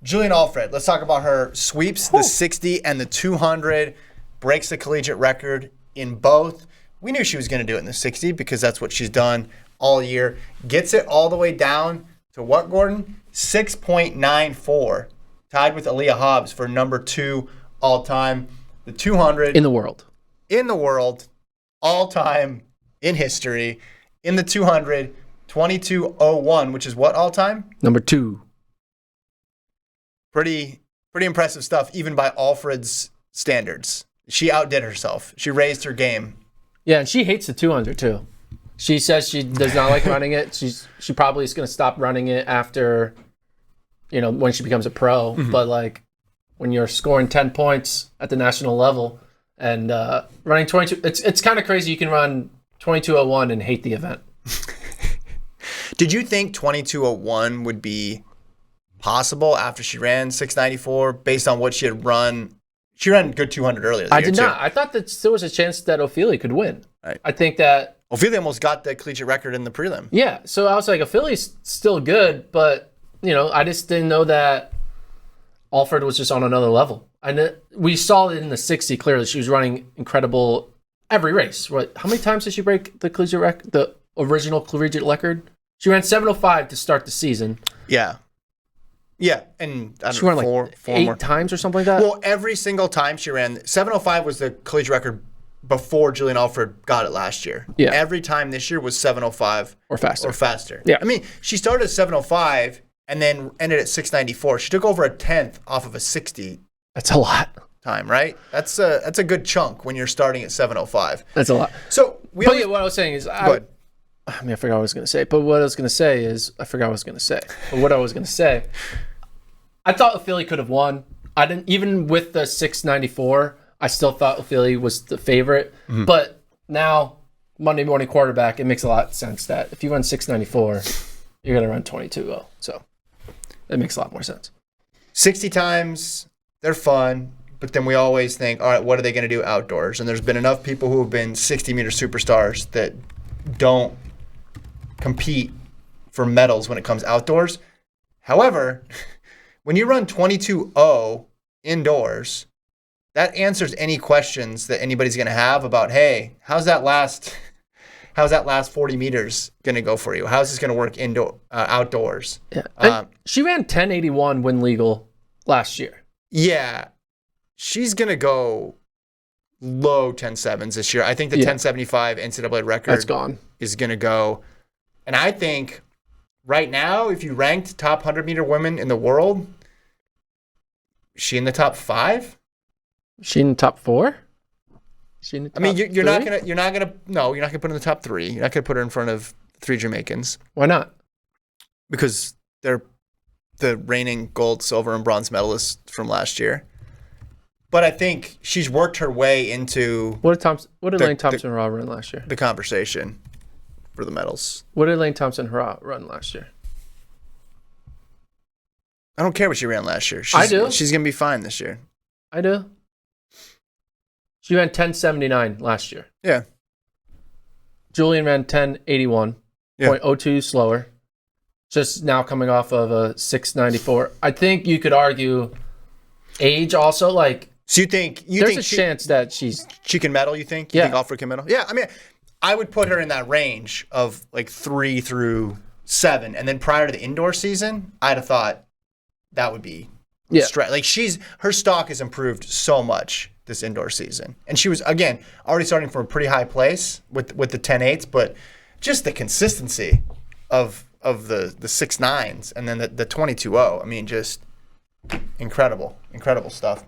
Julien Alfred, let's talk about her sweeps, the 60 and the 200, breaks the collegiate record in both. We knew she was going to do it in the 60 because that's what she's done all year. Gets it all the way down to what, Gordon? 6.94, tied with Aaliyah Hobbs for number 2 all-time. The 200. In the world. In the world, all-time in history. In the 200, 22.01, which is what all-time? Number 2. Pretty impressive stuff, even by Alfred's standards. She outdid herself. She raised her game. Yeah, and she hates the 200 too. She says she does not like running it. She probably is going to stop running it after, when she becomes a pro. Mm-hmm. But like when you're scoring 10 points at the national level and running 22, it's kind of crazy. You can run 22.01 and hate the event. Did you think 22.01 would be possible after she ran 6.94 based on what she had run? She ran good 200 earlier. I did not. I thought that there was a chance that Ophelia could win. Right. I think that Ophelia almost got the collegiate record in the prelim. Yeah, so I was like, Ophelia's still good, but I just didn't know that Alfred was just on another level. We saw it in the 60 clearly. She was running incredible every race. Right? How many times did she break the collegiate record, the original collegiate record? She ran 7:05 to start the season. Yeah. Yeah, and she ran like 8 times or something like that. Well, every single time she ran 7:05 was the collegiate record before Julien Alfred got it last year. Yeah. Every time this year was 7:05 or faster. Yeah. I mean, she started at 7:05 and then ended at 6.94. She took over a 10th off of a 60. That's a lot. Time, right? That's a good chunk when you're starting at 7:05. That's a lot. So what I was saying is, I forgot what I was going to say. But what I was going to say is, I forgot what I was going to say. But what I was going to say, I thought Ophelia could have won. I didn't, even with the 6.94, I still thought Ophelia was the favorite. Mm-hmm. But now, Monday morning quarterback, it makes a lot of sense that if you run 6.94, you're going to run 22.0. So it makes a lot more sense. 60 times, they're fun. But then we always think, all right, what are they going to do outdoors? And there's been enough people who have been 60-meter superstars that don't compete for medals when it comes outdoors. However, when you run 22.0 indoors, that answers any questions that anybody's going to have about, hey, how's that last 40 meters going to go for you? How's this going to work outdoors? Yeah. She ran 10.81 win legal last year. Yeah. She's going to go low 10.7s this year. I think the 10.75 NCAA record that's gone. Is going to go. And I think right now, if you ranked top 100-meter women in the world, is she in the top 5? Is she in the top 4? Is she in the top you're not gonna put her in the top 3. You're not gonna put her in front of 3 Jamaicans. Why not? Because they're the reigning gold, silver, and bronze medalists from last year. But I think she's worked her way into what did Lane Thompson-Herah run last year? The conversation for the medals. What did Lane Thompson-Herah run last year? I don't care what she ran last year. I do. She's going to be fine this year. I do. She ran 10.79 last year. Yeah. Julien ran 10.81, yeah. 0.02 slower. Just now coming off of a 6.94. I think you could argue age also, like. So you think there's a chance that she can medal? You think? You think Alfred can medal? Yeah. I mean, I would put her in that range of like 3 through 7, and then prior to the indoor season, I'd have thought that would be like her stock has improved so much this indoor season, and she was again already starting from a pretty high place with the 10.8s, but just the consistency of the 6.9s and then the 22.0. I mean, just incredible stuff.